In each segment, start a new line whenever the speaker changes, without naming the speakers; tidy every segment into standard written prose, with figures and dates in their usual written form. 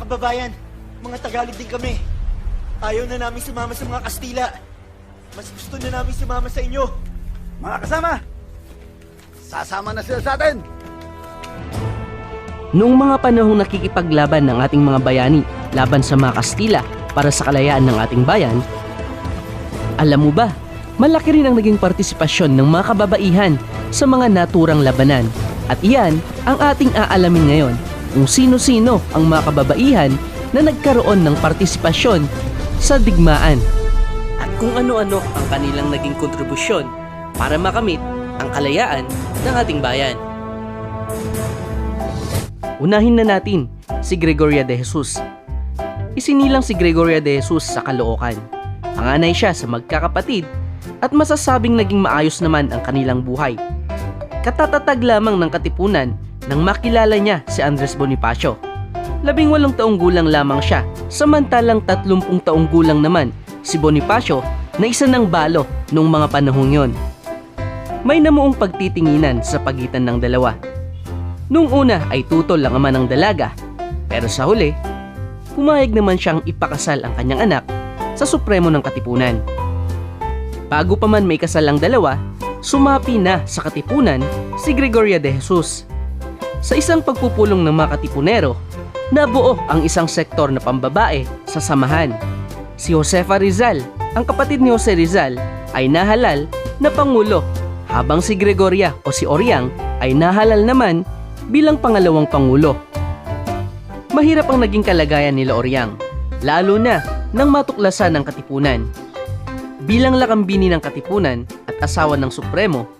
kababayan, mga Tagalog din kami. Ayaw na namin sumama sa mga Kastila. Mas gusto na namin sumama sa inyo.
Mga kasama, sasama na sila sa atin.
Noong mga panahong nakikipaglaban ng ating mga bayani laban sa mga Kastila para sa kalayaan ng ating bayan, alam mo ba, malaki rin ang naging partisipasyon ng mga kababaihan sa mga naturang labanan. At iyan ang ating aalamin ngayon, kung sino-sino ang mga kababaihan na nagkaroon ng partisipasyon sa digmaan. At kung ano-ano ang kanilang naging kontribusyon para makamit ang kalayaan ng ating bayan. Unahin na natin si Gregoria de Jesus. Isinilang si Gregoria de Jesus sa Caloocan. Panganay siya sa magkakapatid at masasabing naging maayos naman ang kanilang buhay. Katatatag lamang ng katipunan nang makilala niya si Andres Bonifacio. 18 taong gulang lamang siya, samantalang 30 taong gulang naman si Bonifacio na isa ng balo noong mga panahong yon. May namuong pagtitinginan sa pagitan ng dalawa. Noong una ay tutol ang ama ng dalaga, pero sa huli, pumayag naman siyang ipakasal ang kanyang anak sa Supremo ng Katipunan. Bago pa man may kasal ang dalawa, sumapi na sa Katipunan si Gregoria de Jesus. Sa isang pagpupulong ng mga Katipunero, nabuo ang isang sektor na pambabae sa samahan. Si Josefa Rizal, ang kapatid ni Jose Rizal, ay nahalal na pangulo, habang si Gregoria o si Oriang ay nahalal naman bilang pangalawang pangulo. Mahirap ang naging kalagayan nila Oriang, lalo na nang matuklasan ng Katipunan. Bilang lakambini ng Katipunan at asawa ng Supremo,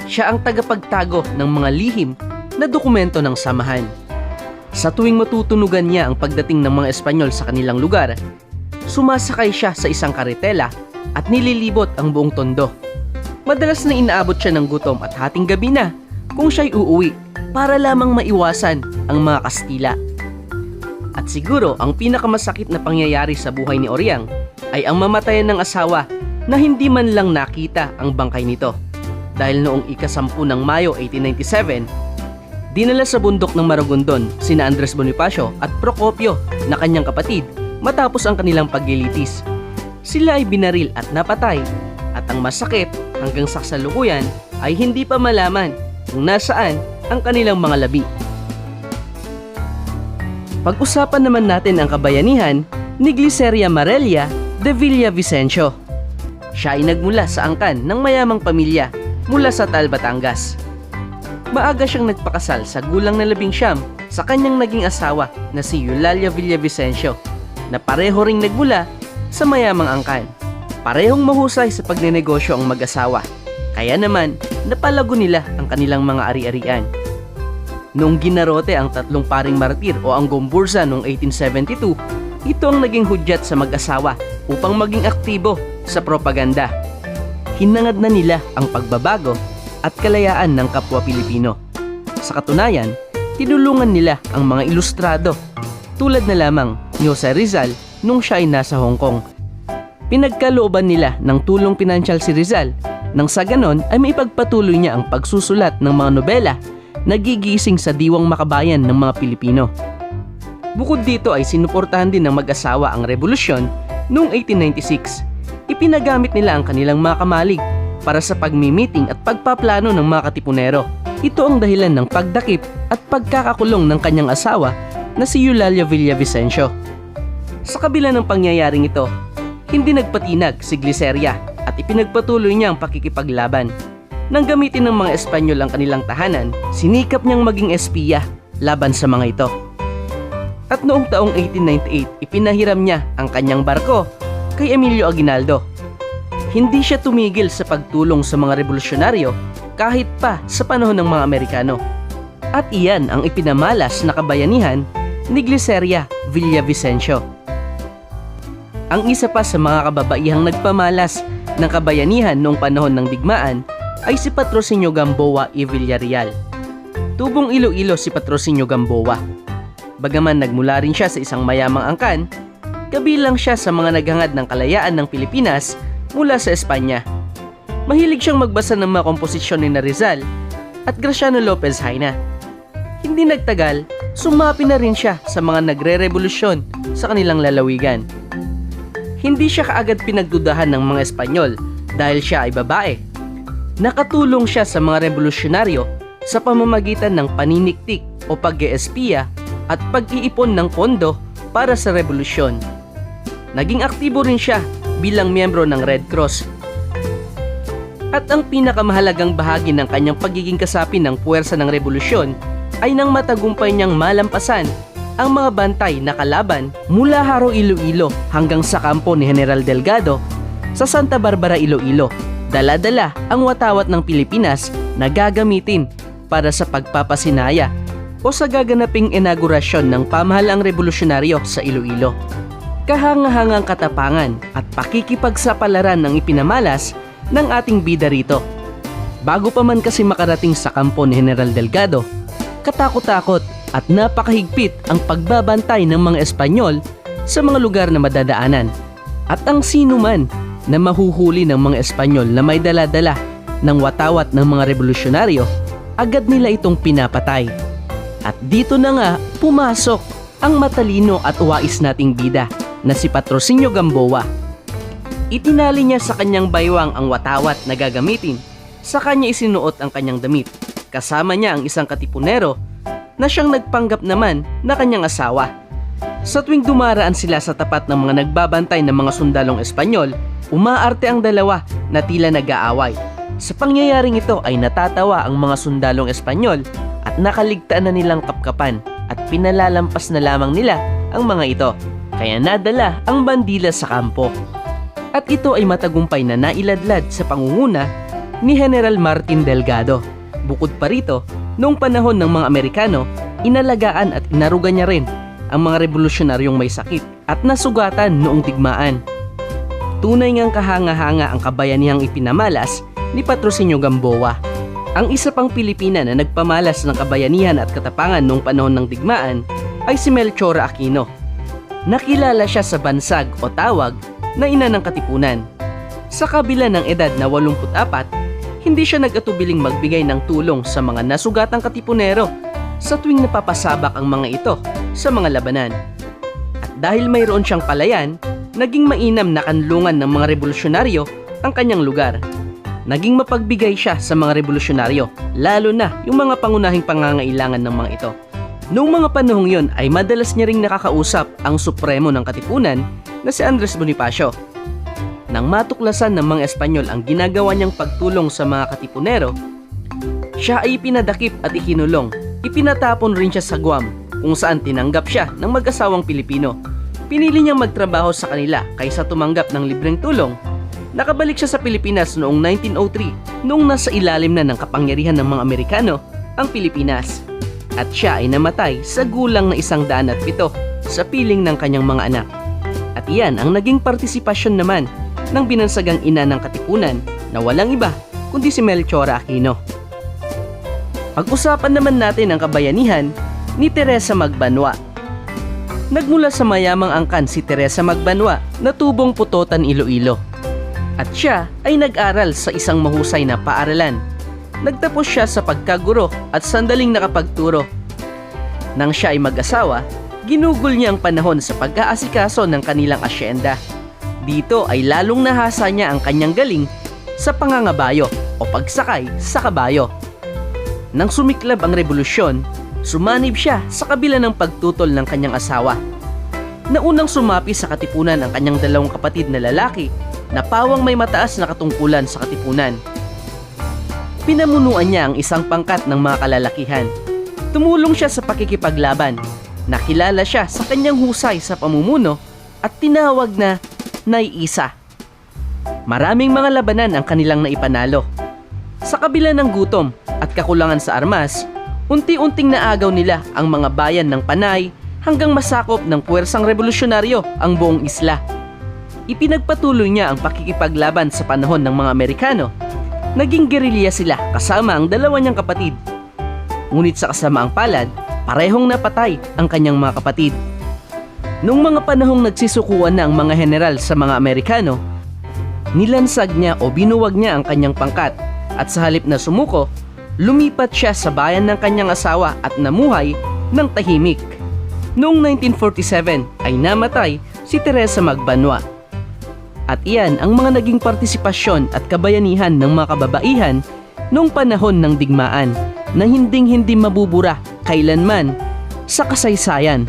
siya ang tagapagtago ng mga lihim na dokumento ng samahan. Sa tuwing matutunugan niya ang pagdating ng mga Espanyol sa kanilang lugar, sumasakay siya sa isang karetela at nililibot ang buong tondo. Madalas na inaabot siya ng gutom at hating gabi na kung siya'y uuwi para lamang maiwasan ang mga Kastila. At siguro ang pinakamasakit na pangyayari sa buhay ni Oriang ay ang mamatayan ng asawa na hindi man lang nakita ang bangkay nito. Dahil noong ika-10 ng Mayo 1897, dinala sa bundok ng Maragondon sina Andres Bonifacio at Procopio na kanyang kapatid matapos ang kanilang paglilitis. Sila ay binaril at napatay, at ang masakit hanggang sa kasalukuyan ay hindi pa malaman kung nasaan ang kanilang mga labi. Pag-usapan naman natin ang kabayanihan ni Gliceria Marelia de Villavicencio. Siya ay nagmula sa angkan ng mayamang pamilya mula sa Taal, Batangas. Maaga siyang nagpakasal sa gulang na 19 sa kanyang naging asawa na si Eulalia Villavicencio, na pareho ring nagmula sa mayamang angkan. Parehong mahusay sa pagnenegosyo ang mag-asawa, kaya naman napalago nila ang kanilang mga ari-arian. Noong ginarote ang 3 paring martir o ang Gomburza noong 1872, ito ang naging hudyat sa mag-asawa upang maging aktibo sa propaganda. Hinangad na nila ang pagbabago at kalayaan ng kapwa Pilipino. Sa katunayan, tinulungan nila ang mga ilustrado tulad na lamang ni Jose Rizal nung siya ay nasa Hong Kong. Pinagkalooban nila ng tulong pinansyal si Rizal nang sa ganon ay maipagpatuloy niya ang pagsusulat ng mga nobela na gigising sa diwang makabayan ng mga Pilipino. Bukod dito ay sinuportahan din ng mag-asawa ang revolusyon noong 1896. Ipinagamit nila ang kanilang mga kamalig para sa pagmi-meeting at pagpaplano ng mga Katipunero. Ito ang dahilan ng pagdakip at pagkakakulong ng kanyang asawa na si Eulalia Villavicencio. Sa kabila ng pangyayaring ito, hindi nagpatinag si Gliceria at ipinagpatuloy niya ang pakikipaglaban. Nang gamitin ng mga Espanyol ang kanilang tahanan, sinikap niyang maging espiya laban sa mga ito. At noong taong 1898, ipinahiram niya ang kanyang barko kay Emilio Aguinaldo. Hindi siya tumigil sa pagtulong sa mga revolusyonaryo kahit pa sa panahon ng mga Amerikano. At iyan ang ipinamalas na kabayanihan ni Gliceria Villavicencio. Ang isa pa sa mga kababaihang nagpamalas ng kabayanihan noong panahon ng digmaan ay si Patrocinio Gamboa y Villarreal. Tubong Iloilo si Patrocinio Gamboa. Bagaman nagmula rin siya sa isang mayamang angkan, kabilang siya sa mga naghangad ng kalayaan ng Pilipinas mula sa Espanya. Mahilig siyang magbasa ng mga komposisyon ni Rizal at Graciano Lopez Haina. Hindi nagtagal, sumapi na rin siya sa mga nagre-revolusyon sa kanilang lalawigan. Hindi siya kaagad pinagdudahan ng mga Espanyol dahil siya ay babae. Nakatulong siya sa mga revolusyonaryo sa pamamagitan ng paniniktik o pag-eespiya at pag-iipon ng pondo para sa revolusyon. Naging aktibo rin siya bilang miyembro ng Red Cross. At ang pinakamahalagang bahagi ng kanyang pagiging kasapi ng puwersa ng revolusyon ay nang matagumpay niyang malampasan ang mga bantay na kalaban mula Haro, Iloilo hanggang sa kampo ni General Delgado sa Santa Barbara, Iloilo. Dala-dala ang watawat ng Pilipinas na gagamitin para sa pagpapasinaya o sa gaganaping inaugurasyon ng pamahalaang revolusyonaryo sa Iloilo. Kahangahangang katapangan at pakikipagsapalaran ng ipinamalas ng ating bida rito. Bago pa man kasi makarating sa kampo ni General Delgado, katakot-takot at napakahigpit ang pagbabantay ng mga Espanyol sa mga lugar na madadaanan. At ang sino man na mahuhuli ng mga Espanyol na may dala-dala ng watawat ng mga revolusyonaryo, agad nila itong pinapatay. At dito na nga pumasok ang matalino at uwais nating bida na si Patrocinio Gamboa. Itinali niya sa kanyang baywang ang watawat na gagamitin, sa kanya isinuot ang kanyang damit. Kasama niya ang isang katipunero na siyang nagpanggap naman na kanyang asawa. Sa tuwing dumaraan sila sa tapat ng mga nagbabantay ng mga sundalong Espanyol, umaarte ang dalawa na tila nag-aaway. Sa pangyayaring ito ay natatawa ang mga sundalong Espanyol at nakaligtaan na nilang kapkapan at pinalalampas na lamang nila ang mga ito. Kaya nadala ang bandila sa kampo. At ito ay matagumpay na nailadlad sa pangunguna ni General Martin Delgado. Bukod pa rito, noong panahon ng mga Amerikano, inalagaan at inarugan niya rin ang mga revolusyonaryong may sakit at nasugatan noong digmaan. Tunay ngang kahanga-hanga ang kabayanihang ipinamalas ni Patrocinio Gamboa. Ang isa pang Pilipina na nagpamalas ng kabayanihan at katapangan noong panahon ng digmaan ay si Melchora Aquino. Nakilala siya sa bansag o tawag na ina ng katipunan. Sa kabila ng edad na 84, hindi siya nag-atubiling magbigay ng tulong sa mga nasugatang katipunero sa tuwing napapasabak ang mga ito sa mga labanan. At dahil mayroon siyang palayan, naging mainam na kanlungan ng mga revolusyonaryo ang kanyang lugar. Naging mapagbigay siya sa mga revolusyonaryo, lalo na yung mga pangunahing pangangailangan ng mga ito. Noong mga panahong yon ay madalas niya ring nakakausap ang supremo ng katipunan na si Andres Bonifacio. Nang matuklasan ng mga Espanyol ang ginagawa niyang pagtulong sa mga katipunero, siya ay pinadakip at ikinulong. Ipinatapon rin siya sa Guam, kung saan tinanggap siya ng mag-asawang Pilipino. Pinili niyang magtrabaho sa kanila kaysa tumanggap ng libreng tulong. Nakabalik siya sa Pilipinas noong 1903, noong nasa ilalim na ng kapangyarihan ng mga Amerikano ang Pilipinas. At siya ay namatay sa gulang na 107 sa piling ng kanyang mga anak. At iyan ang naging partisipasyon naman ng binansagang ina ng katipunan na walang iba kundi si Melchora Aquino. Pag-usapan naman natin ang kabayanihan ni Teresa Magbanua. Nagmula sa mayamang angkan si Teresa Magbanua na tubong Putotan, Iloilo. At siya ay nag-aral sa isang mahusay na paaralan. Nagtapos siya sa pagkaguro at sandaling nakapagturo. Nang siya ay mag-asawa, ginugol niya ang panahon sa pag-aasikaso ng kanilang asyenda. Dito ay lalong nahasa niya ang kanyang galing sa pangangabayo o pagsakay sa kabayo. Nang sumiklab ang revolusyon, sumanib siya sa kabila ng pagtutol ng kanyang asawa. Naunang sumapi sa katipunan ang kanyang dalawang kapatid na lalaki na pawang may mataas na katungkulan sa katipunan. Pinamunuan niya ang isang pangkat ng mga kalalakihan. Tumulong siya sa pakikipaglaban. Nakilala siya sa kanyang husay sa pamumuno at tinawag na Nay Isa. Maraming mga labanan ang kanilang naipanalo. Sa kabila ng gutom at kakulangan sa armas, unti-unting naagaw nila ang mga bayan ng Panay hanggang masakop ng puwersang revolusyonaryo ang buong isla. Ipinagpatuloy niya ang pakikipaglaban sa panahon ng mga Amerikano. Naging gerilya sila kasama ang dalawa niyang kapatid. Ngunit sa kasamaang palad, parehong napatay ang kanyang mga kapatid. Noong mga panahong nagsisukuan na ang mga general sa mga Amerikano, nilansag niya o binuwag niya ang kanyang pangkat at sa halip na sumuko, lumipat siya sa bayan ng kanyang asawa at namuhay ng tahimik. Noong 1947 ay namatay si Teresa Magbanua. At iyan ang mga naging partisipasyon at kabayanihan ng mga kababaihan noong panahon ng digmaan na hinding-hindi mabubura kailanman sa kasaysayan